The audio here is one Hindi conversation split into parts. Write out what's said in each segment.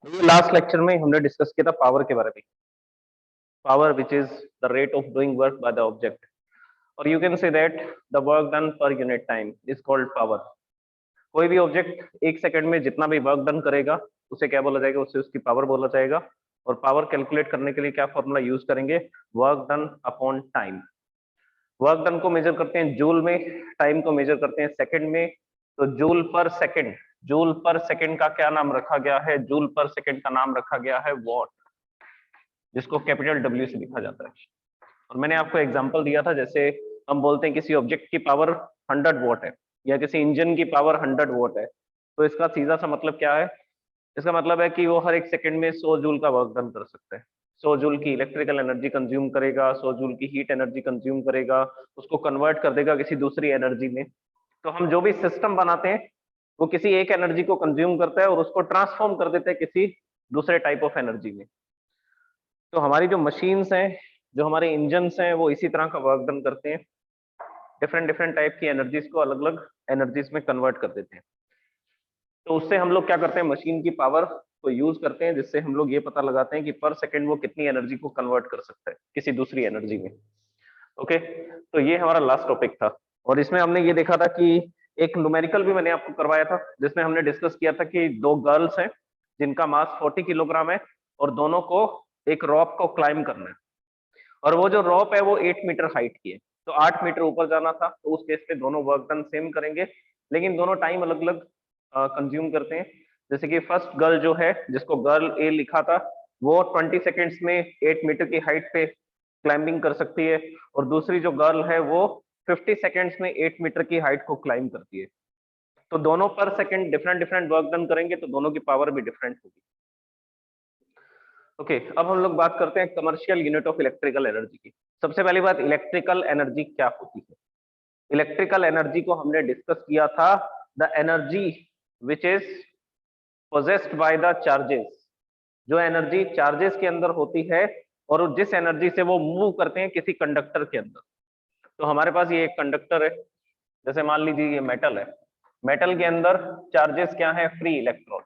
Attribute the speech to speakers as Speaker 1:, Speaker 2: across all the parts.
Speaker 1: ये लास्ट लेक्चर में हमने डिस्कस किया था पावर के बारे में। Power which is the rate of doing work by the object, और you can say that the work done per unit time is called power. कोई भी ऑब्जेक्ट एक सेकंड में जितना भी वर्क डन करेगा उसे क्या बोला जाएगा, उसे उसकी पावर बोला जाएगा। और पावर कैलकुलेट करने के लिए क्या फॉर्मूला यूज करेंगे, work done upon time. Work done को मेजर करते हैं जूल में, टाइम को मेजर करते हैं सेकंड में। तो जूल पर सेकंड, जूल पर सेकंड का क्या नाम रखा गया है, जूल पर सेकंड का नाम रखा गया है वॉट, जिसको कैपिटल डब्ल्यू से लिखा जाता है। और मैंने आपको एग्जांपल दिया था, जैसे हम बोलते हैं किसी ऑब्जेक्ट की पावर 100 वॉट है या किसी इंजन की पावर 100 वॉट है, तो इसका सीधा सा मतलब क्या है, इसका मतलब है कि वो हर एक सेकंड में 100 जूल का वर्क डन कर सकते हैं। 100 जूल की इलेक्ट्रिकल एनर्जी कंज्यूम करेगा, 100 जूल की हीट एनर्जी कंज्यूम करेगा, उसको कन्वर्ट कर देगा किसी दूसरी एनर्जी में। तो हम जो भी सिस्टम बनाते हैं वो किसी एक एनर्जी को कंज्यूम करता है और उसको ट्रांसफॉर्म कर देते हैं किसी दूसरे टाइप ऑफ एनर्जी में। तो हमारी जो मशीन्स हैं, जो हमारे इंजन्स हैं, वो इसी तरह का वर्क डन करते हैं, डिफरेंट डिफरेंट टाइप की एनर्जीज को अलग अलग एनर्जीज में कन्वर्ट कर देते हैं। तो उससे हम लोग क्या करते हैं, मशीन की पावर को यूज करते हैं, जिससे हम लोग ये पता लगाते हैं कि पर सेकंड वो कितनी एनर्जी को कन्वर्ट कर सकता है किसी दूसरी एनर्जी में। ओके, तो ये हमारा लास्ट टॉपिक था, और इसमें हमने ये देखा था कि एक न्यूमेरिकल भी मैंने आपको करवाया था, जिसमें हमने डिस्कस किया था कि दो गर्ल्स हैं जिनका मास 40 किलोग्राम है और दोनों को एक रॉप को क्लाइम करना है, और वो जो रॉप है वो 8 मीटर हाइट की है, तो 8 मीटर ऊपर जाना था। तो उस केस पे दोनों वर्क डन सेम करेंगे, लेकिन दोनों टाइम अलग अलग कंज्यूम करते हैं। जैसे कि फर्स्ट गर्ल जो है, जिसको गर्ल ए लिखा था, वो 20 सेकेंड्स में 8 मीटर की हाइट पे क्लाइंबिंग कर सकती है, और दूसरी जो गर्ल है वो 50 सेकेंड्स में 8 मीटर की हाइट को क्लाइंब करती है। तो दोनों पर second different different work done करेंगे, तो दोनों की पावर भी डिफरेंट होगी। ओके, अब हम लोग बात करते हैं commercial unit of electrical energy की। सबसे पहली बात, इलेक्ट्रिकल एनर्जी क्या होती है। इलेक्ट्रिकल एनर्जी को हमने डिस्कस किया था, the energy which is possessed by the charges, जो एनर्जी चार्जेस के अंदर होती है और जिस एनर्जी से वो मूव करते हैं किसी कंडक्टर के अंदर। तो हमारे पास ये एक कंडक्टर है, जैसे मान लीजिए ये मेटल है, मेटल के अंदर चार्जेस क्या है, फ्री इलेक्ट्रॉन्स।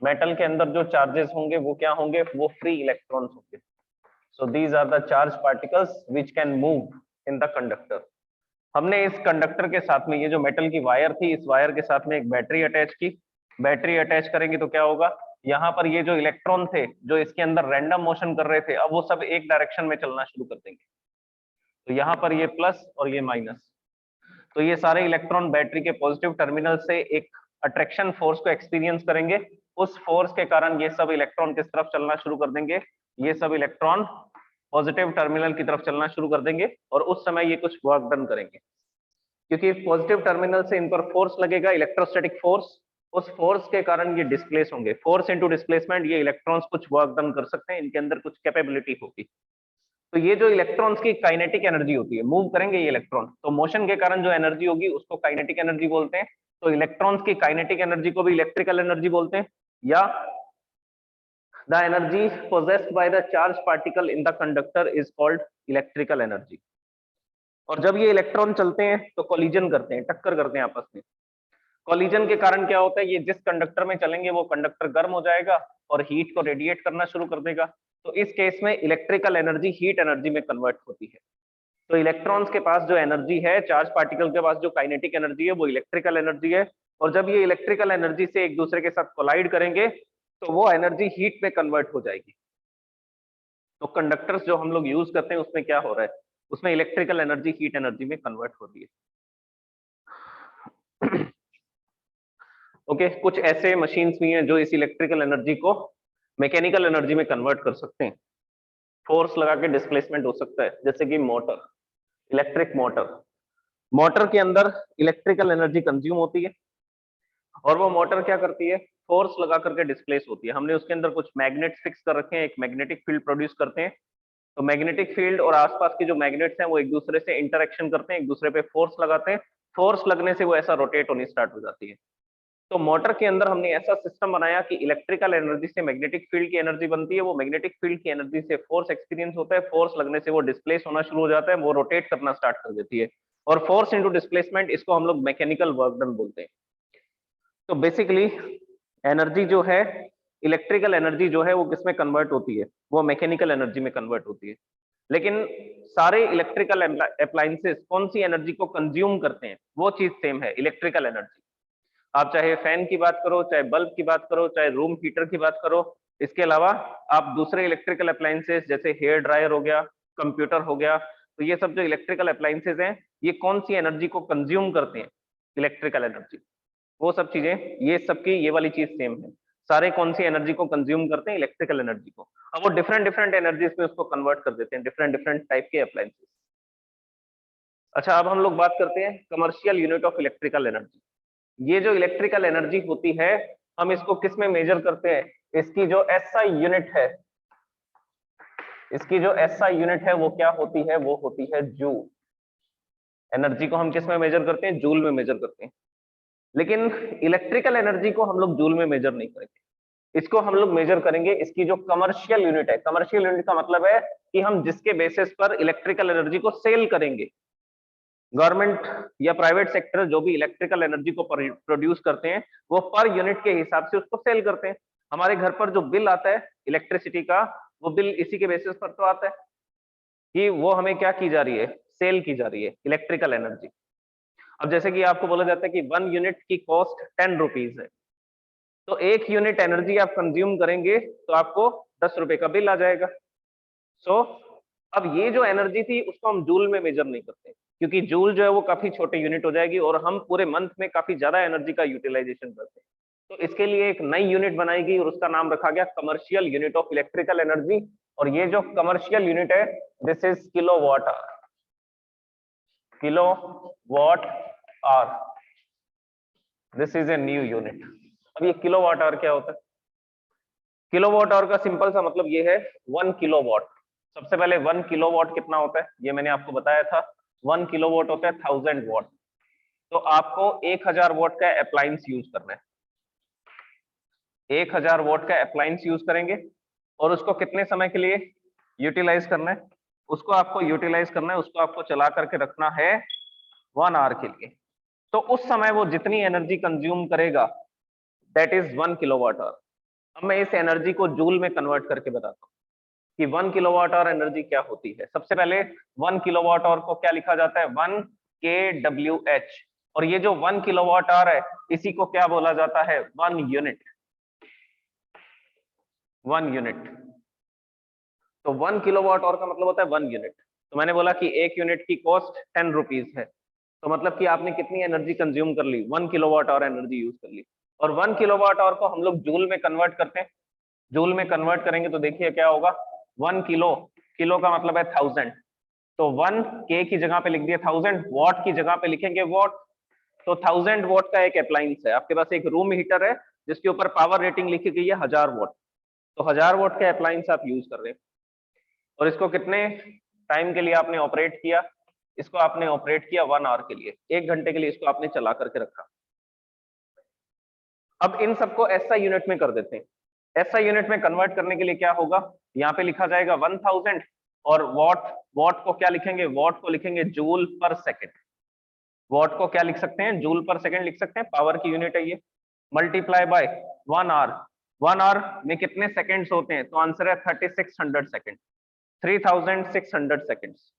Speaker 1: मेटल के अंदर जो चार्जेस होंगे वो क्या होंगे, वो फ्री इलेक्ट्रॉन्स होंगे। So these are the charge particles which can move in the conductor. हमने इस कंडक्टर के साथ में, ये जो मेटल की वायर थी, इस वायर के साथ में एक बैटरी अटैच की। बैटरी अटैच करेंगे तो क्या होगा, यहाँ पर ये जो इलेक्ट्रॉन थे जो इसके अंदर रैंडम मोशन कर रहे थे, अब वो सब एक डायरेक्शन में चलना शुरू कर देंगे। तो यहाँ पर ये प्लस और ये माइनस, तो ये सारे इलेक्ट्रॉन बैटरी के पॉजिटिव टर्मिनल से एक अट्रैक्शन फोर्स को एक्सपीरियंस करेंगे। उस फोर्स के कारण ये सब इलेक्ट्रॉन किस तरफ चलना शुरू कर देंगे, ये सब इलेक्ट्रॉन पॉजिटिव टर्मिनल की तरफ चलना शुरू कर देंगे, और उस समय ये कुछ वर्क डन करेंगे, क्योंकि पॉजिटिव टर्मिनल से इन पर फोर्स लगेगा, इलेक्ट्रोस्टैटिक फोर्स। उस फोर्स के कारण ये डिस्प्लेस होंगे, फोर्स इनटू डिस्प्लेसमेंट, ये इलेक्ट्रॉन्स कुछ वर्क डन कर सकते हैं, इनके अंदर कुछ कैपेबिलिटी होगी। तो ये जो इलेक्ट्रॉन्स की काइनेटिक एनर्जी होती है, मूव करेंगे ये इलेक्ट्रॉन, तो मोशन के कारण जो एनर्जी होगी उसको काइनेटिक एनर्जी बोलते हैं। तो इलेक्ट्रॉन्स की काइनेटिक एनर्जी को भी इलेक्ट्रिकल एनर्जी बोलते हैं, या the energy possessed by the charge particle in the conductor is called electrical energy. और जब ये इलेक्ट्रॉन चलते हैं तो कोलिजन करते हैं, टक्कर करते हैं आपस में। कोलिजन के कारण क्या होता है, ये जिस कंडक्टर में चलेंगे वो कंडक्टर गर्म हो जाएगा और हीट को रेडिएट करना शुरू कर देगा। तो इस केस में इलेक्ट्रिकल एनर्जी हीट एनर्जी में कन्वर्ट होती है। तो इलेक्ट्रॉन्स के पास जो एनर्जी है, चार्ज पार्टिकल के पास जो काइनेटिक एनर्जी है, वो इलेक्ट्रिकल एनर्जी है। और जब ये इलेक्ट्रिकल एनर्जी से एक दूसरे के साथ कोलाइड करेंगे तो वो एनर्जी हीट में कन्वर्ट हो जाएगी। तो कंडक्टर्स जो हम लोग यूज करते हैं उसमें क्या हो रहा है, उसमें इलेक्ट्रिकल एनर्जी हीट एनर्जी में कन्वर्ट हो रही है। ओके, कुछ ऐसे मशीन्स भी हैं जो इस इलेक्ट्रिकल एनर्जी को मैकेनिकल एनर्जी में कन्वर्ट कर सकते हैं। फोर्स लगा के डिस्प्लेसमेंट हो सकता है, जैसे कि मोटर, इलेक्ट्रिक मोटर। मोटर के अंदर इलेक्ट्रिकल एनर्जी कंज्यूम होती है, और वो मोटर क्या करती है, फोर्स लगा करके डिस्प्लेस होती है। हमने उसके अंदर कुछ मैग्नेट फिक्स कर रखे हैं, एक मैग्नेटिक फील्ड प्रोड्यूस करते हैं। तो मैग्नेटिक फील्ड और आसपास के जो मैग्नेट्स हैं वो एक दूसरे से इंटरेक्शन करते हैं, एक दूसरे पे फोर्स लगाते हैं। फोर्स लगने से वो ऐसा रोटेट होनी स्टार्ट हो जाती है। तो मोटर के अंदर हमने ऐसा सिस्टम बनाया कि इलेक्ट्रिकल एनर्जी से मैग्नेटिक फील्ड की एनर्जी बनती है, वो मैग्नेटिक फील्ड की एनर्जी से फोर्स एक्सपीरियंस होता है, फोर्स लगने से वो डिस्प्लेस होना शुरू हो जाता है, वो रोटेट करना स्टार्ट कर देती है। और फोर्स इंटू डिस्प्लेसमेंट, इसको हम लोग मैकेनिकल वर्क डन बोलते हैं। तो बेसिकली एनर्जी जो है इलेक्ट्रिकल एनर्जी जो है वो किसमें कन्वर्ट होती है, वो मैकेनिकल एनर्जी में कन्वर्ट होती है। लेकिन सारे इलेक्ट्रिकल अप्लायंसेस कौन सी एनर्जी को कंज्यूम करते हैं, वो चीज सेम है, इलेक्ट्रिकल एनर्जी। आप चाहे फैन की बात करो, चाहे बल्ब की बात करो, चाहे रूम हीटर की बात करो, इसके अलावा आप दूसरे इलेक्ट्रिकल अप्लायंसेस जैसे हेयर ड्रायर हो गया, कंप्यूटर हो गया, तो ये सब जो इलेक्ट्रिकल अप्लायंसेस हैं, ये कौन सी एनर्जी को कंज्यूम करते हैं, इलेक्ट्रिकल एनर्जी। वो सब चीजें, ये सबकी ये वाली चीज सेम है, सारे कौन सी एनर्जी को कंज्यूम करते हैं, इलेक्ट्रिकल एनर्जी को। अब वो डिफरेंट डिफरेंट एनर्जीज में उसको कन्वर्ट कर देते हैं, डिफरेंट डिफरेंट टाइप के अप्लायंसेस। अच्छा, अब हम लोग बात करते हैं commercial unit of electrical energy. ये जो इलेक्ट्रिकल एनर्जी होती है, हम इसको किस में मेजर करते हैं, इसकी जो एसआई यूनिट है, इसकी जो एसआई यूनिट है वो क्या होती है, वो होती है जूल। एनर्जी को हम किस में मेजर करते हैं, जूल में मेजर करते हैं। लेकिन इलेक्ट्रिकल एनर्जी को हम लोग जूल में मेजर नहीं करेंगे, इसको हम लोग मेजर करेंगे इसकी जो कमर्शियल यूनिट है। कमर्शियल यूनिट का मतलब है कि हम जिसके बेसिस पर इलेक्ट्रिकल एनर्जी को सेल करेंगे। गवर्नमेंट या प्राइवेट सेक्टर जो भी इलेक्ट्रिकल एनर्जी को प्रोड्यूस करते हैं, वो पर यूनिट के हिसाब से उसको सेल करते हैं। हमारे घर पर जो बिल आता है इलेक्ट्रिसिटी का, वो बिल इसी के बेसिस पर तो आता है कि वो हमें क्या की जा रही है, सेल की जा रही है इलेक्ट्रिकल एनर्जी। अब जैसे कि आपको बोला जाता है कि 1 यूनिट की कॉस्ट 10 रुपीज है, तो 1 यूनिट एनर्जी आप कंज्यूम करेंगे तो आपको 10 रुपए का बिल आ जाएगा। सो अब ये जो एनर्जी थी उसको हम जूल में मेजर नहीं करते, क्योंकि जूल जो है वो काफी छोटे यूनिट हो जाएगी और हम पूरे मंथ में काफी ज्यादा एनर्जी का यूटिलाइजेशन करते हैं। तो इसके लिए एक नई यूनिट बनाई गई और उसका नाम रखा गया commercial unit of electrical energy. और ये जो कमर्शियल यूनिट है, this is kilowatt hour, kilowatt hour, this is a new unit. अब ये किलोवाट आवर क्या होता है, किलोवाट आवर का सिंपल सा मतलब ये है 1 किलोवाट। सबसे पहले 1 किलोवाट कितना होता है, ये मैंने आपको बताया था, 1 किलोवाट होता है 1000 वाट। तो आपको 1000 वाट का अप्लायंस यूज करना है, 1000 वाट का अप्लायंस यूज करेंगे और उसको कितने समय के लिए यूटिलाइज करना है, उसको आपको यूटिलाइज करना है, उसको आपको चला करके रखना है 1 आवर के लिए। तो उस समय वो जितनी एनर्जी कंज्यूम करेगा, दैट इज 1 किलोवाट आवर। अब मैं इस एनर्जी को जूल में कन्वर्ट करके बताता हूँ कि 1 किलोवाट आवर एनर्जी क्या होती है। सबसे पहले 1 किलोवाट आवर को क्या लिखा जाता है, 1 kWh। और ये जो 1 किलोवाट आवर है, इसी को क्या बोला जाता है, 1 यूनिट, 1 यूनिट। तो 1 किलोवाट आवर का मतलब होता है 1 यूनिट। तो मैंने बोला कि 1 यूनिट की कॉस्ट 10 रुपीज है, तो मतलब कि आपने कितनी एनर्जी कंज्यूम कर ली, 1 किलोवाट आवर एनर्जी यूज कर ली। और 1 किलोवाट आवर को हम लोग जूल में कन्वर्ट करते हैं, जूल में कन्वर्ट करेंगे तो देखिए क्या होगा, 1 किलो, किलो का मतलब है 1000, तो 1 के की जगह पे लिख दिया 1000, वॉट की जगह पे लिखेंगे वॉट। तो 1000 वॉट का एक अप्लायंस है, आपके पास एक रूम हीटर है जिसके ऊपर पावर रेटिंग लिखी गई है 1000 वॉट, तो 1000 वॉट का अप्लायंस आप यूज कर रहे हैं। और इसको कितने टाइम के लिए आपने ऑपरेट किया, इसको आपने ऑपरेट किया 1 आवर के लिए, 1 घंटे के लिए इसको आपने चला करके रखा। अब इन सबको एसआई यूनिट में कर देते हैं। एसआई यूनिट में कन्वर्ट करने के लिए क्या होगा, यहाँ पे लिखा जाएगा 1000 और वॉट, वॉट को क्या लिखेंगे, वॉट को लिखेंगे जूल पर सेकेंड। वॉट को क्या लिख सकते हैं, जूल पर सेकेंड लिख सकते हैं, पावर की यूनिट है ये, मल्टीप्लाई बाय 1 आवर। 1 आवर में कितने सेकेंड्स होते हैं, तो आंसर है 3600 सेकेंड, 3600 सेकेंड्स।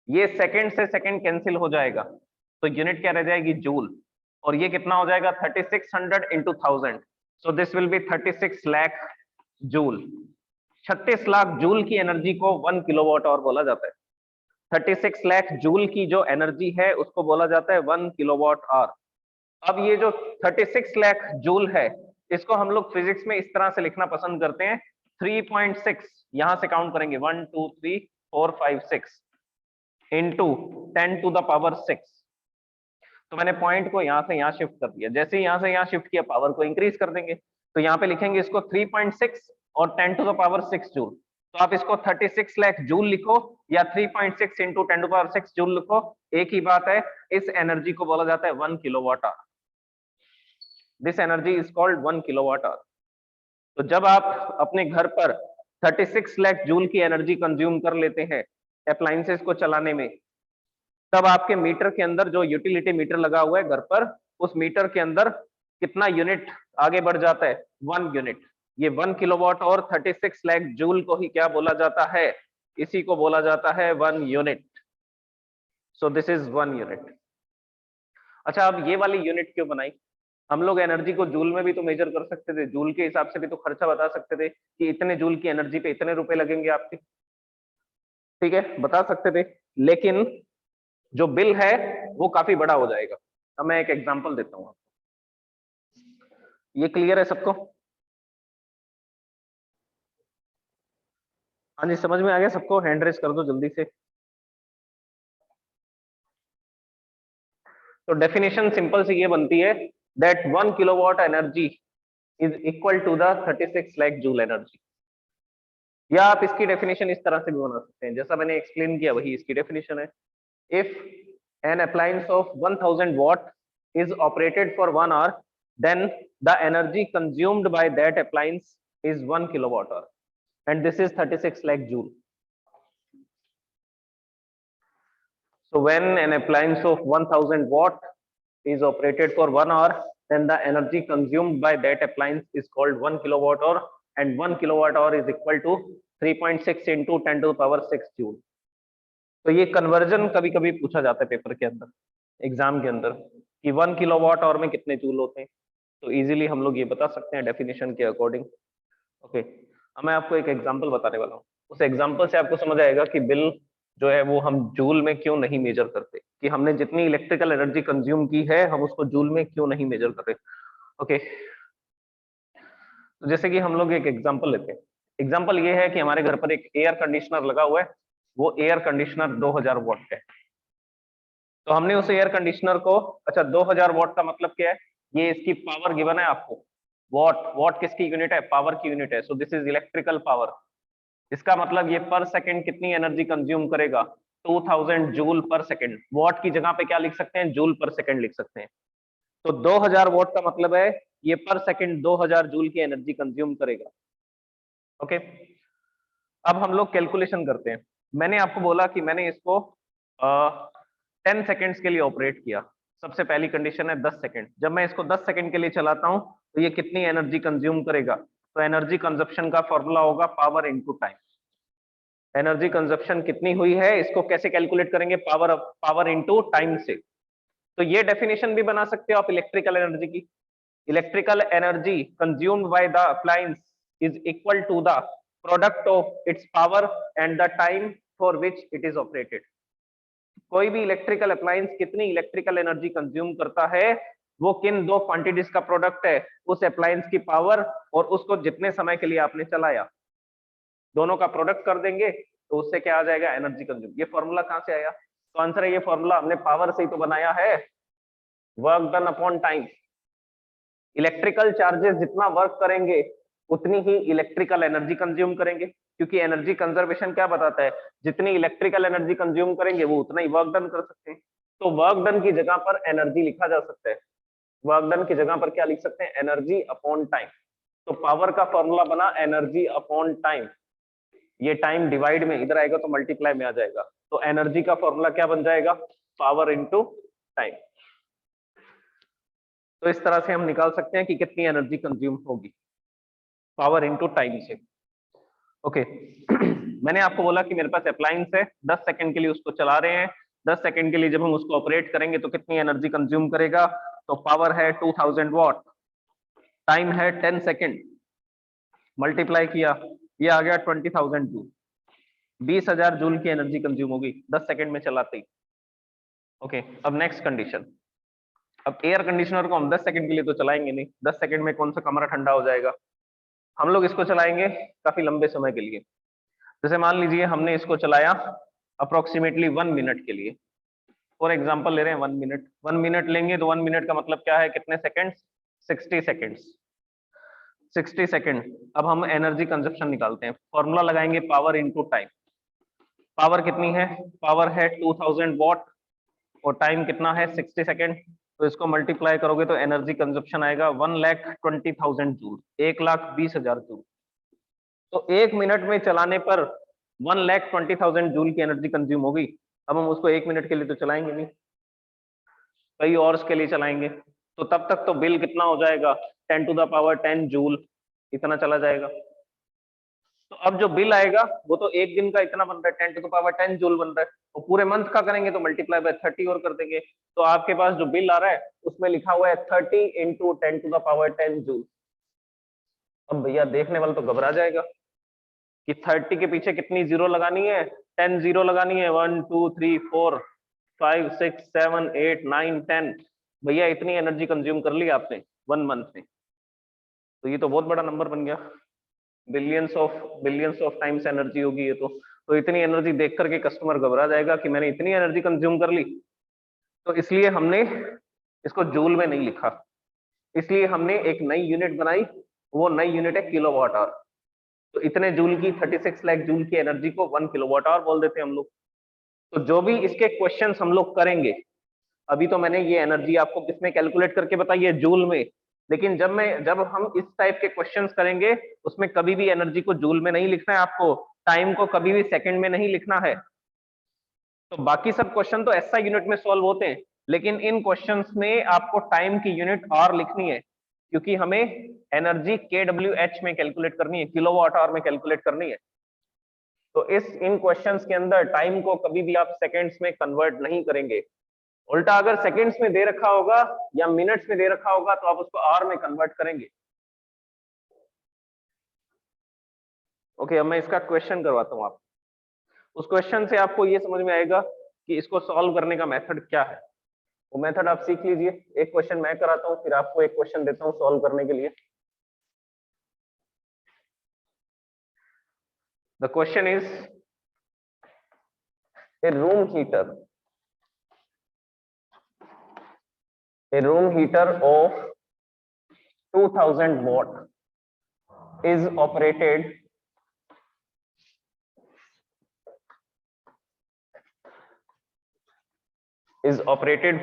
Speaker 1: ये सेकेंड से सेकेंड कैंसिल हो जाएगा, तो यूनिट क्या रह जाएगी, जूल। और ये कितना हो जाएगा, 3600 into 1000, so this will B 36 lakh joule. 36 lakh joule की एनर्जी को 1 किलोवाट आवर बोला जाता है। 36 लाख जूल की जो एनर्जी है उसको बोला जाता है 1 किलोवाट आवर। अब ये जो 36 लाख जूल है, इसको हम लोग फिजिक्स में इस तरह से लिखना पसंद करते हैं, 3.6, यहां से काउंट करेंगे 1 2 3 4 5 6 इंटू 10 टू द पावर 6। तो मैंने पॉइंट को यहां से यहां शिफ्ट कर दिया, जैसे ही यहां से यहां शिफ्ट किया पावर को इंक्रीज कर देंगे, तो यहाँ पे लिखेंगे इसको 3.6 और 10 टू द पावर 6 जूल। तो आप इसको 36 लाख जूल लिखो या 3.6 इंटू 10 टू पावर 6 जूल लिखो, एक ही बात है। इस एनर्जी को बोला जाता है 1 kilowatt hour. This energy is called 1 kilowatt hour. तो जब आप अपने घर पर 36 लाख जूल की एनर्जी कंज्यूम कर लेते हैं अप्लायंसेस को चलाने में, तब आपके मीटर के अंदर जो यूटिलिटी मीटर लगा हुआ है घर पर, उस मीटर के अंदर कितना यूनिट आगे बढ़ जाता है, 1 यूनिट। ये 1 किलोवाट और 36 लाख जूल को ही क्या बोला जाता है? इसी को बोला जाता है 1 unit. So this is 1 unit. अच्छा, अब ये वाली यूनिट क्यों बनाई? हम लोग एनर्जी को जूल में भी तो मेजर कर सकते थे, जूल के हिसाब से भी तो खर्चा बता सकते थे कि इतने जूल की एनर्जी पे इतने रुपए लगेंगे आपके, ठीक है, बता सकते थे। लेकिन जो बिल है वो काफी बड़ा हो जाएगा। अब मैं एक एग्जांपल देता हूँ आपको। ये क्लियर है सबको? हाँ जी, समझ में आ गया सबको? हैंड रेज कर दो जल्दी से। तो डेफिनेशन सिंपल सी ये बनती है that 1 kilowatt energy is equal to the 36 lakh joule energy. या आप इसकी डेफिनेशन इस तरह से भी बना सकते हैं, जैसा मैंने एक्सप्लेन किया वही इसकी डेफिनेशन है। If an appliance of 1000 watt is operated for 1 hour, then the energy consumed by that appliance is 1 kilowatt hour, and this is 36 lakh joule. So when an appliance of 1000 watt is operated for 1 hour, then the energy consumed by that appliance is called 1 kilowatt hour, and 1 kilowatt hour is equal to 3.6 into 10 to the power 6 joule. तो ये कन्वर्जन कभी कभी पूछा जाता है पेपर के अंदर, एग्जाम के अंदर, कि 1 किलोवाट आवर में कितने जूल होते हैं। तो इजीली हम लोग ये बता सकते हैं डेफिनेशन के अकॉर्डिंग। ओके, अब मैं आपको एक एग्जांपल बताने वाला हूँ। उस एग्जांपल से आपको समझ आएगा कि बिल जो है वो हम जूल में क्यों नहीं मेजर करते, कि हमने जितनी इलेक्ट्रिकल एनर्जी कंज्यूम की है हम उसको जूल में क्यों नहीं मेजर करते। ओके, तो जैसे कि हम लोग एक एग्जांपल लेते हैं। एग्जांपल ये है कि हमारे घर पर एक एयर कंडीशनर लगा हुआ है, वो एयर कंडीशनर 2000 वॉट का है। तो हमने उस एयर कंडीशनर को, अच्छा 2000 वॉट का मतलब क्या है? ये इसकी पावर गिवन है आपको। वॉट, वॉट किसकी यूनिट है? पावर की यूनिट है। So this is electrical power. इसका मतलब ये पर सेकंड कितनी एनर्जी कंज्यूम करेगा? 2000 जूल पर सेकंड। वॉट की जगह पे क्या लिख सकते हैं? जूल पर सेकंड लिख सकते हैं। तो 2000 वॉट का मतलब है ये पर सेकंड 2000 जूल की एनर्जी कंज्यूम करेगा। ओके, अब हम लोग कैलकुलेशन करते हैं। मैंने आपको बोला कि मैंने इसको 10 सेकेंड्स के लिए ऑपरेट किया। सबसे पहली कंडीशन है 10 सेकंड। जब मैं इसको 10 सेकंड के लिए चलाता हूं तो ये कितनी एनर्जी कंज्यूम करेगा? तो एनर्जी कंजप्शन का फॉर्मूला होगा power into time. Energy consumption कितनी हुई है इसको कैसे कैलकुलेट करेंगे? पावर इनटू टाइम से। तो ये डेफिनेशन भी बना सकते हो आप इलेक्ट्रिकल एनर्जी की। Electrical energy consumed by the appliance is equal to the product of its power and the time for which it is operated. कोई भी इलेक्ट्रिकल अप्लायंस कितनी इलेक्ट्रिकल एनर्जी कंज्यूम करता है वो किन दो क्वांटिटीज का प्रोडक्ट है? उस अप्लायंस की पावर और उसको जितने समय के लिए आपने चलाया, दोनों का प्रोडक्ट कर देंगे तो उससे क्या आ जाएगा? Energy consume. ये फॉर्मूला कहां से आया? तो आंसर है ये फॉर्मूला हमने पावर से ही तो बनाया है, work done upon time. Electrical charges जितना वर्क करेंगे उतनी ही इलेक्ट्रिकल एनर्जी कंज्यूम करेंगे, क्योंकि एनर्जी कंजर्वेशन क्या बताता है? जितनी इलेक्ट्रिकल एनर्जी कंज्यूम करेंगे वो उतना ही वर्क डन कर सकते हैं। तो वर्क डन की जगह पर एनर्जी लिखा जा सकता है। वर्क डन की जगह पर क्या लिख सकते हैं? Energy upon time. तो पावर का फॉर्मूला बना एनर्जी अपॉन टाइम। ये टाइम डिवाइड में इधर आएगा तो मल्टीप्लाई में आ जाएगा। तो एनर्जी का फॉर्मूला क्या बन जाएगा? Power into time. तो इस तरह से हम निकाल सकते हैं कि कितनी एनर्जी कंज्यूम होगी, पावर इंटू टाइम से। ओके मैंने आपको बोला कि मेरे पास अप्लायंस है, 10 सेकंड के लिए उसको चला रहे हैं। 10 सेकंड के लिए जब हम उसको ऑपरेट करेंगे तो कितनी एनर्जी कंज्यूम करेगा? तो पावर है 2000 वॉट, टाइम है 10 सेकंड, मल्टीप्लाई किया, ये आ गया 20,000 जूल। 20,000 जूल की एनर्जी कंज्यूम होगी 10 सेकंड में चलाते ही। ओके, अब नेक्स्ट कंडीशन। अब एयर कंडीशनर को हम 10 सेकंड के लिए तो चलाएंगे नहीं, 10 सेकंड में कौन सा कमरा ठंडा हो जाएगा? हम लोग इसको चलाएंगे काफी लंबे समय के लिए। जैसे मान लीजिए हमने इसको चलाया अप्रोक्सीमेटली 1 मिनट के लिए। फॉर एग्जांपल ले रहे हैं 1 मिनट। 1 मिनट लेंगे तो 1 मिनट का मतलब क्या है? कितने सेकंड्स? 60 सेकंड्स। 60 सेकंड। अब हम एनर्जी कंजप्शन निकालते हैं, फॉर्मूला लगाएंगे पावर इनटू टाइम। पावर कितनी है? पावर है 2000 वॉट और टाइम कितना है? 60 सेकंड। तो इसको मल्टीप्लाई करोगे तो एनर्जी कंजप्शन आएगा 1,20,000 जूल, 1,20,000 जूल। तो 1 मिनट में चलाने पर 1,20,000 जूल की एनर्जी कंज्यूम होगी। अब हम उसको 1 मिनट के लिए तो चलाएंगे नहीं, कई और के लिए चलाएंगे। तो तब तक तो बिल कितना हो जाएगा? 10 टू द पावर 10 जूल। इतना चला जाएगा। तो अब जो बिल आएगा वो तो एक दिन का इतना बन रहा है, 10 to the power 10 जूल बन रहा है, और पूरे मंथ का करेंगे तो मल्टीप्लाई बाय 30 और कर देंगे, तो आपके पास जो बिल आ रहा है उसमें लिखा हुआ है 30 into 10 to the power 10 joule. अब भैया देखने वाला तो घबरा जाएगा कि 30 के पीछे कितनी जीरो लगानी है, 10 जीरो लगानी है, 1 2 3 4 5 6 7 8 9 10। भैया इतनी एनर्जी कंज्यूम कर ली आपने 1 मंथ में, तो ये तो बहुत बड़ा नंबर बन गया, बिलियंस ऑफ टाइम्स एनर्जी होगी ये तो इतनी एनर्जी देख करके कस्टमर घबरा जाएगा कि मैंने इतनी एनर्जी कंज्यूम कर ली। तो इसलिए हमने इसको जूल में नहीं लिखा, इसलिए हमने एक नई यूनिट बनाई, वो नई यूनिट है किलोवाट आवर। तो इतने जूल की 36 लाख जूल की एनर्जी को 1 किलोवाट आवर बोल देते हैं हम लोग। तो जो भी इसके क्वेश्चंस हम लोग करेंगे, अभी तो मैंने ये एनर्जी आपको किसमें कैलकुलेट करके बताई है, जूल में, लेकिन जब हम इस टाइप के क्वेश्चंस करेंगे उसमें कभी भी एनर्जी को जूल में नहीं लिखना है आपको, टाइम को कभी भी सेकंड में नहीं लिखना है। तो बाकी सब क्वेश्चन तो ऐसा यूनिट में सॉल्व होते हैं, लेकिन इन क्वेश्चंस में आपको टाइम की यूनिट आवर लिखनी है, क्योंकि हमें एनर्जी kWh में कैलकुलेट करनी है, किलोवाट आवर में कैलकुलेट करनी है। तो इन क्वेश्चंस के अंदर टाइम को कभी भी आप सेकंड्स में कन्वर्ट नहीं करेंगे, उल्टा अगर सेकंड्स में दे रखा होगा या मिनट्स में दे रखा होगा तो आप उसको आवर में कन्वर्ट करेंगे। ओके, अब मैं इसका क्वेश्चन करवाता हूं आप, उस क्वेश्चन से आपको ये समझ में आएगा कि इसको सॉल्व करने का मेथड क्या है। वो मेथड आप सीख लीजिए। एक क्वेश्चन मैं कराता हूं, फिर आपको एक क्वेश्चन देता हूं सॉल्व करने के लिए। The question is a room heater of 2000 watt is operated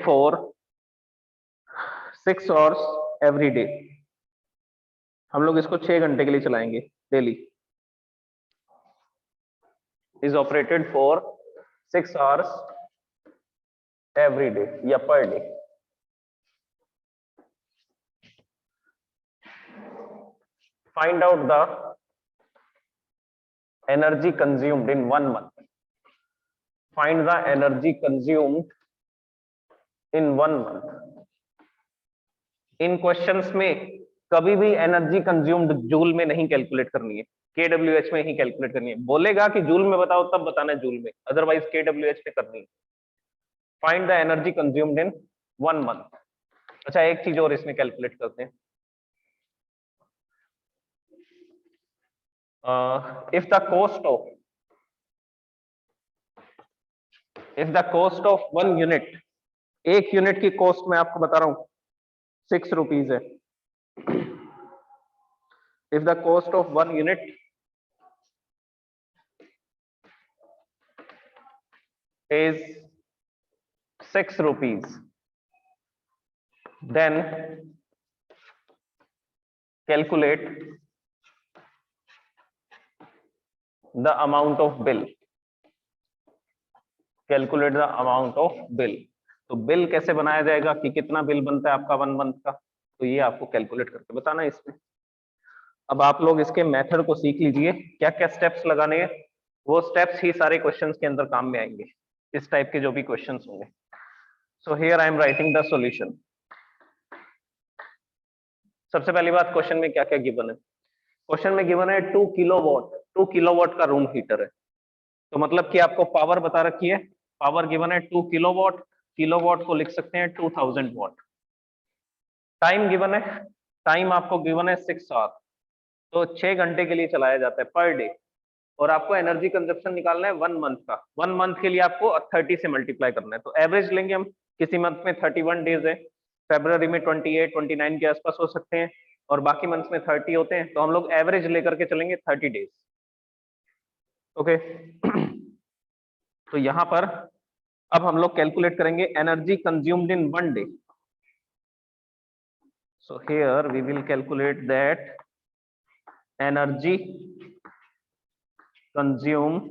Speaker 1: for 6 hours every day। हम लोग इसको 6 घंटे के लिए चलाएंगे daily. is operated for 6 hours every day या per day। find out the energy consumed in 1 month। find the energy consumed in 1 month। In questions में कभी भी एनर्जी कंज्यूम्ड जूल में नहीं कैलकुलेट करनी है, kWh में ही कैलकुलेट करनी है। बोलेगा कि जूल में बताओ तब बताना है जूल में, अदरवाइज kWh में करनी है। Find the energy consumed in 1 month. अच्छा, एक चीज और इसमें कैलकुलेट करते हैं। if the cost of 1 unit, एक यूनिट की कॉस्ट मैं आपको बता रहा हूं 6 रुपीज है। if the cost of 1 unit is 6 rupees, then calculate the amount of bill। Calculate the amount of bill. तो बिल कैसे बनाया जाएगा कि कितना बिल बनता है आपका 1 मंथ का, तो ये आपको कैलकुलेट करके बताना है इसमें। अब आप लोग इसके मेथड को सीख लीजिए, क्या क्या स्टेप्स लगाने हैं, वो स्टेप्स ही सारे क्वेश्चंस के अंदर काम में आएंगे, इस टाइप के जो भी क्वेश्चंस होंगे। So here I am writing the solution. सबसे पहली बात, क्वेश्चन में क्या क्या गिवन है। क्वेश्चन में गिवन है 2 किलोवाट का रूम हीटर है, तो मतलब कि आपको पावर बता रखी है, पावर गिवन है 2 किलोवाट, किलोवाट को लिख सकते हैं 2000 वाट। टाइम गिवन है, टाइम आपको गिवन है 6 आवर, तो 6 घंटे के लिए चलाया जाता है पर डे। और आपको एनर्जी कंजप्शन निकालना है 1 मंथ का, 1 मंथ के लिए आपको 30 से मल्टीप्लाई करना है। तो एवरेज लेंगे हम, किसी मंथ में 31 डेज है, फरवरी में 28 29 के आसपास हो सकते हैं, और बाकी मंथ में 30 होते हैं, तो हम लोग एवरेज लेकर के चलेंगे 30 डेज। ओके तो यहां पर अब हम लोग कैलकुलेट करेंगे energy consumed in 1 day. So here we will calculate that energy consumed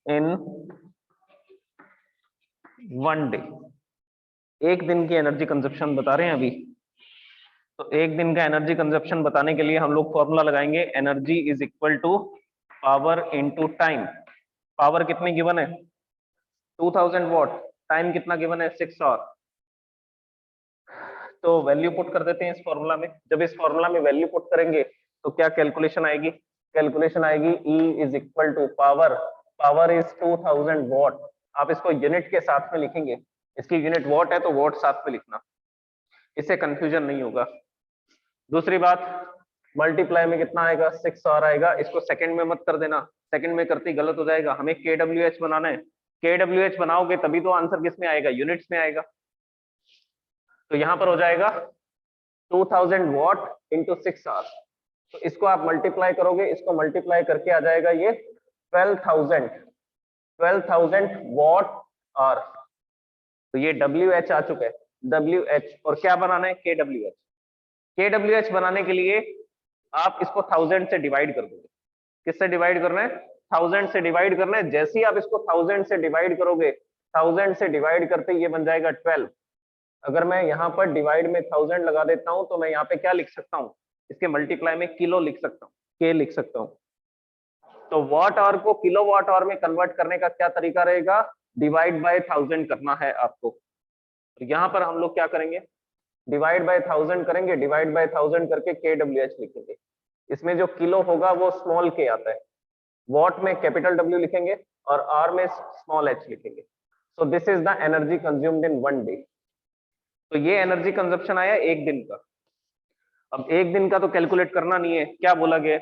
Speaker 1: in 1 day। एक दिन की एनर्जी कंजप्शन बता रहे हैं अभी, तो एक दिन का एनर्जी कंजप्शन बताने के लिए हम लोग फॉर्मूला लगाएंगे, energy is equal to power into time. Power कितनी गिवन है? 2000 वॉट। टाइम कितना गिवन है? 6 आवर। तो वैल्यू पुट कर देते हैं इस फॉर्मूला में। जब इस फॉर्मूला में वैल्यू पुट करेंगे तो क्या कैलकुलेशन आएगी? कैलकुलेशन आएगी E is equal to power, power is 2000 watt. आप इसको यूनिट के साथ में लिखेंगे, इसकी यूनिट वॉट है तो वॉट साथ में लिखना, इससे कंफ्यूजन नहीं होगा। दूसरी बात, मल्टीप्लाई में कितना आएगा? 6 आवर आएगा। इसको सेकंड में मत कर देना, सेकंड में करते ही गलत हो जाएगा। हमें KWH बनाना है, KWH बनाओगे तभी तो आंसर किस में आएगा? यूनिट्स में आएगा। तो यहां पर हो जाएगा 2000 वॉट इंटू 6 आवर। तो इसको आप मल्टीप्लाई करोगे, इसको मल्टीप्लाई करके आ जाएगा ये 12,000 वॉट आवर। तो ये WH आ चुका है, WH। और क्या बनाना है? KWH। KWH बनाने के लिए आप इसको 1000 से डिवाइड कर दोगे। किससे डिवाइड करना है? 1000 से डिवाइड करना है। जैसे ही आप इसको 1000 से डिवाइड करोगे, 1000 से डिवाइड करते ये बन जाएगा 12। अगर मैं यहाँ पर डिवाइड में 1000 लगा देता हूं तो मैं यहाँ पे क्या लिख सकता हूँ? इसके मल्टीप्लाई में किलो लिख सकता हूँ, K लिख सकता हूँ। तो वॉट आवर को किलो वॉट आवर में कन्वर्ट करने का क्या तरीका रहेगा? डिवाइड बाय 1000 करना है आपको। तो यहाँ पर हम लोग क्या करेंगे? डिवाइड बाय 1000 करेंगे, डिवाइड बाय 1000 करके KWH लिखेंगे। इसमें जो किलो होगा वो स्मॉल k आता है, वॉट में कैपिटल W लिखेंगे और आर में स्मॉल h लिखेंगे। So this is the energy consumed in 1 day. तो ये एनर्जी कंजप्शन आया एक दिन का। अब एक दिन का तो कैलकुलेट करना नहीं है, क्या बोला गया?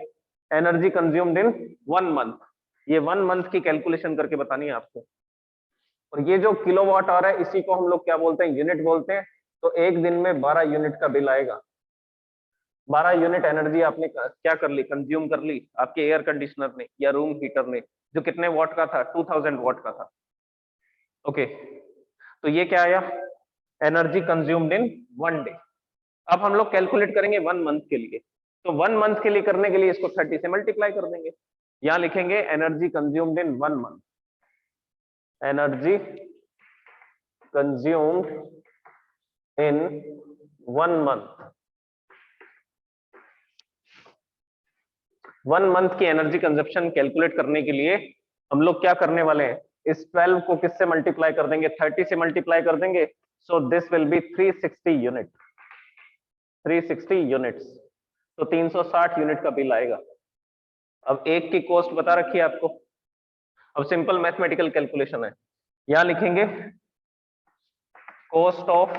Speaker 1: Energy consumed in 1 month. ये 1 मंथ की कैलकुलेशन करके बतानी है आपको। और ये जो किलोवाट आवर है इसी को हम लोग क्या बोलते हैं? यूनिट बोलते हैं। तो एक दिन में 12 यूनिट का बिल आएगा। 12 यूनिट एनर्जी आपने क्या कर ली? कंज्यूम कर ली आपके एयर कंडीशनर ने या रूम हीटर ने, जो कितने वॉट का था? 2000 वॉट का था। ओके, तो ये क्या आया? Energy consumed in 1 day. अब हम लोग कैलकुलेट करेंगे 1 मंथ के लिए। तो 1 मंथ के लिए करने के लिए इसको 30 से मल्टीप्लाई कर देंगे। यहां लिखेंगे energy consumed in 1 month, energy consumed in 1 month. 1 month की एनर्जी कंजप्शन कैलकुलेट करने के लिए हम लोग क्या करने वाले हैं? इस 12 को किससे मल्टीप्लाई कर देंगे? 30 से मल्टीप्लाई कर देंगे। सो this will B 360 unit, 360 units. तो 360 यूनिट का बिल आएगा। अब एक की कॉस्ट बता रखी है आपको। अब सिंपल मैथमेटिकल कैलकुलेशन है, यहां लिखेंगे cost of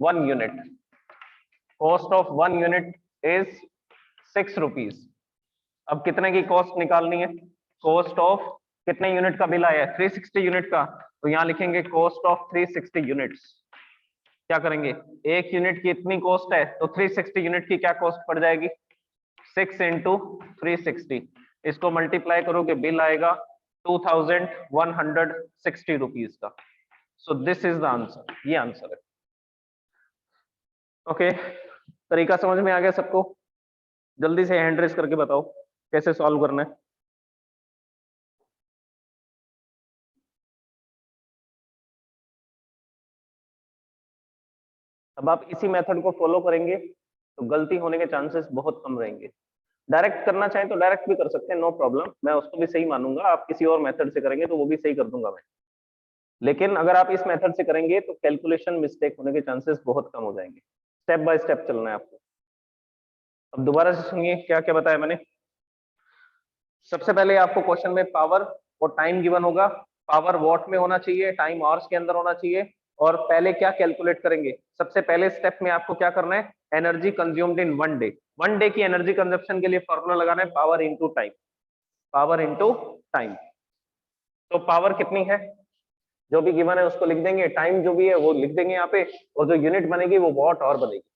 Speaker 1: 1 unit. Cost of 1 unit is 6 rupees. अब कितने की कॉस्ट निकालनी है? कॉस्ट ऑफ कितने यूनिट का बिल आया है? 360 यूनिट का। तो यहां लिखेंगे कॉस्ट ऑफ 360 यूनिट्स। क्या करेंगे? एक यूनिट की इतनी कॉस्ट है तो 360 यूनिट की क्या कॉस्ट पड़ जाएगी? 6 इंटू 360। इसको मल्टीप्लाई करोगे, बिल आएगा 2160 रुपीज का। So this is the answer, ये आंसर है। ओके, तरीका समझ में आ गया सबको? जल्दी से हैंड रेस करके बताओ कैसे सॉल्व करना है। अब आप इसी मेथड को फॉलो करेंगे तो गलती होने के चांसेस बहुत कम रहेंगे। डायरेक्ट करना चाहें तो डायरेक्ट भी कर सकते हैं, नो प्रॉब्लम, मैं उसको भी सही मानूंगा। आप किसी और मेथड से करेंगे तो वो भी सही कर दूंगा मैं। लेकिन अगर आप इस मेथड से करेंगे तो कैलकुलेशन मिस्टेक होने के चांसेस बहुत कम हो जाएंगे। स्टेप बाय स्टेप चलना है आपको। अब दोबारा से सुनिए क्या क्या बताया मैंने। सबसे पहले आपको क्वेश्चन में पावर और टाइम गिवन होगा। पावर वॉट में होना चाहिए, टाइम आवर्स के अंदर होना चाहिए। और पहले क्या कैलकुलेट करेंगे? सबसे पहले स्टेप में आपको क्या करना है? Energy consumed in 1 day. 1 day की एनर्जी कंजप्शन के लिए फॉर्मूला लगाना है power into time, power into time. तो पावर कितनी है जो भी गिवन है उसको लिख देंगे, टाइम जो भी है वो लिख देंगे यहाँ पे, और जो यूनिट बनेगी वो वॉट आवर बनेगी।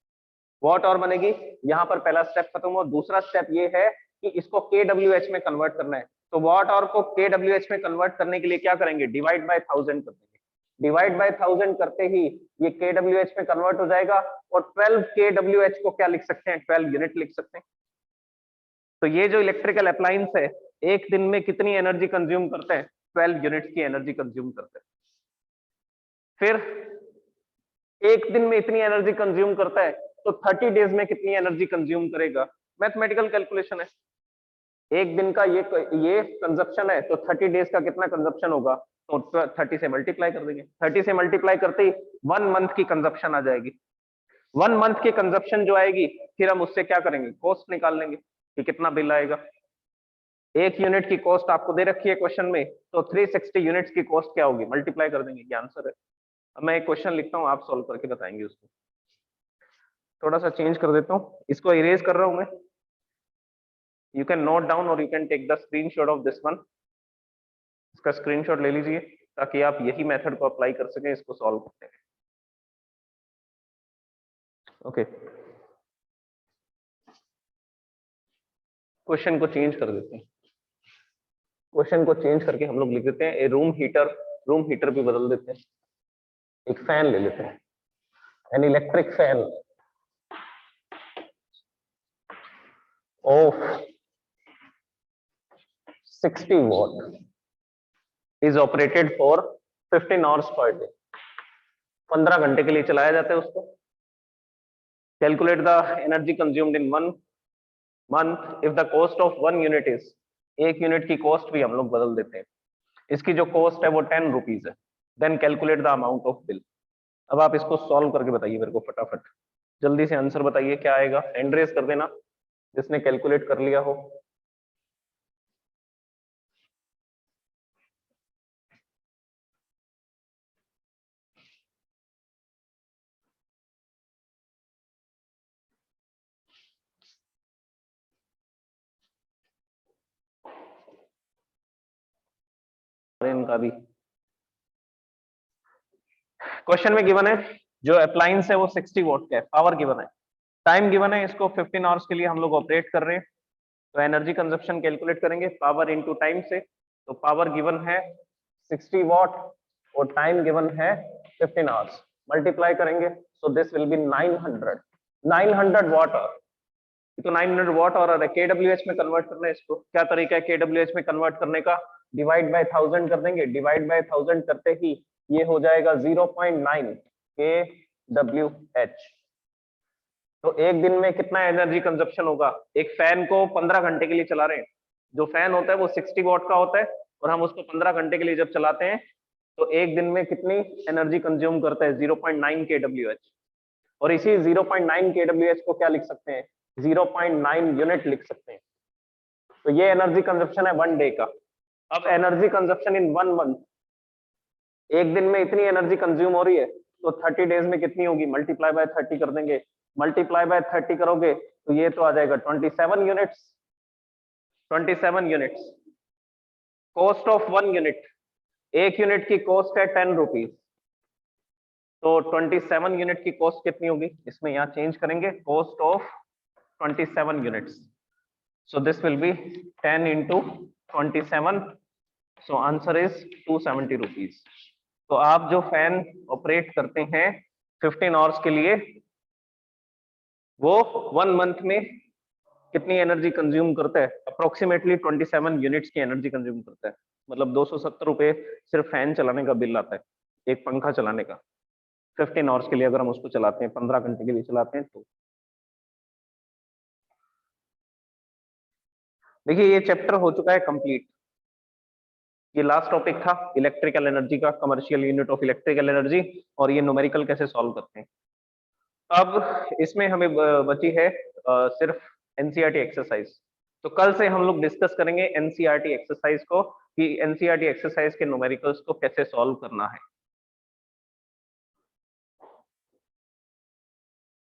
Speaker 1: वॉट आवर बनेगी। यहाँ पर पहला स्टेप खत्म हुआ। दूसरा स्टेप ये है कि इसको KWH में कन्वर्ट करना है। तो वॉट आवर को KWH में कन्वर्ट करने के लिए क्या करेंगे? डिवाइड बाय 1000 कर देंगे। डिवाइड बाय 1000 करते ही ये KWH में कन्वर्ट हो जाएगा। और 12 KWH को क्या लिख सकते हैं? 12 यूनिट लिख सकते हैं। तो ये जो इलेक्ट्रिकल अप्लायंस है एक दिन में कितनी एनर्जी कंज्यूम करते हैं? 12 यूनिट्स की एनर्जी कंज्यूम करते हैं। फिर एक दिन में इतनी एनर्जी कंज्यूम करता है तो 30 डेज में कितनी एनर्जी कंज्यूम करेगा, मैथमेटिकल कैलकुलेशन है। एक दिन का ये कंजप्शन है, तो 30 डेज का कितना कंजप्शन होगा, तो 30 से मल्टीप्लाई कर देंगे। 30 से मल्टीप्लाई करते ही 1 मंथ की कंजप्शन आ जाएगी। 1 मंथ की कंजप्शन जो आएगी, फिर हम उससे क्या करेंगे, कॉस्ट निकाल लेंगे कि कितना बिल आएगा। एक यूनिट की कॉस्ट आपको दे रखी है क्वेश्चन में, तो 360 यूनिट्स की कॉस्ट क्या होगी, मल्टीप्लाई कर देंगे, ये आंसर है। अब मैं एक क्वेश्चन लिखता हूँ, आप सॉल्व करके बताएंगे उसको। थोड़ा सा चेंज कर देता हूँ, इसको इरेज कर रहा हूं मैं। यू कैन नोट डाउन और you can take the screenshot of this one. इसका स्क्रीनशॉट ले लीजिए ताकि आप यही मेथड को अप्लाई कर सकें इसको सॉल्व करने में। ओके, क्वेश्चन को चेंज कर देते हैं। क्वेश्चन को चेंज करके हम लोग लिख देते हैं, ए रूम हीटर भी बदल देते हैं। एक फैन ले लेते हैं, an electric fan of 60 watt is operated for 15 hours per day। 15 घंटे के लिए चलाया जाता है उसको। Calculate the energy consumed in 1 month if the cost of 1 unit is, एक यूनिट की कॉस्ट भी हम लोग बदल देते हैं, इसकी जो कॉस्ट है वो 10 रुपीज है। Then calculate the amount of bill. अब आप इसको सॉल्व करके बताइए मेरे को फटाफट, जल्दी से आंसर बताइए क्या आएगा। हैंड रेज कर देना जिसने कैलकुलेट कर लिया हो। इनका भी क्वेश्चन में गिवन है, जो अप्लायंस है वो 60 वॉट का है, पावर गिवन है, टाइम गिवन है, इसको 15 आवर्स के लिए हम लोग ऑपरेट कर रहे हैं। तो एनर्जी कंजप्शन कैलकुलेट करेंगे पावर इनटू टाइम से। तो पावर गिवन है 60 वॉट और टाइम गिवन है 15 आवर्स, मल्टीप्लाई करेंगे, so this will be 900 watt hour. तो 900 वॉट आवर है। केडब्ल्यूएच में कन्वर्ट करना है इसको, क्या तरीका है केडब्ल्यूएच में कन्वर्ट करने का, डिवाइड बाय 1000 कर देंगे, डिवाइड बाय 1000 करते ही ये हो जाएगा 0.9 kWh। तो एक दिन में कितना एनर्जी कंजप्शन होगा, एक फैन को 15 घंटे के लिए चला रहे हैं, जो फैन होता है वो 60 वॉट का होता है और हम उसको 15 घंटे के लिए जब चलाते हैं तो एक दिन में कितनी एनर्जी कंज्यूम करता है, 0.9 kWh। और इसी 0.9 kWh को क्या लिख सकते हैं, 0.9 यूनिट लिख सकते हैं। तो ये एनर्जी कंजप्शन है 1 डे का। अब एनर्जी कंजप्शन इन 1 मंथ, एक दिन में इतनी एनर्जी कंज्यूम हो रही है, तो 30 डेज में कितनी होगी, मल्टीप्लाई बाय 30 कर देंगे, मल्टीप्लाई बाय 30 करोगे तो ये तो आ जाएगा 27 units. 27 units, cost of 1 unit, एक यूनिट की कॉस्ट है 10 रुपीज, तो 27 यूनिट की कॉस्ट कितनी होगी, इसमें यहाँ चेंज करेंगे, cost of 27 units, so this will B 10 into 27, so answer is 270 rupees. तो आप जो फैन ऑपरेट करते हैं 15 आवर्स के लिए, वो 1 मंथ में कितनी एनर्जी कंज्यूम करता है, अप्रोक्सीमेटली 27 यूनिट्स की एनर्जी कंज्यूम करता है। मतलब 270 रुपए सिर्फ फैन चलाने का बिल आता है, एक पंखा चलाने का 15 आवर्स के लिए, अगर हम उसको चलाते हैं 15 घंटे के लिए चलाते हैं तो। देखिए ये चैप्टर हो चुका है कंप्लीट। ये लास्ट टॉपिक था इलेक्ट्रिकल एनर्जी का, commercial unit of electrical energy, और ये न्यूमेरिकल कैसे सॉल्व करते हैं। अब इसमें हमें बची है सिर्फ एनसीईआरटी एक्सरसाइज। तो कल से हम लोग डिस्कस करेंगे एनसीईआरटी एक्सरसाइज को, कि एनसीईआरटी एक्सरसाइज के न्यूमेरिकल्स को कैसे सॉल्व करना है।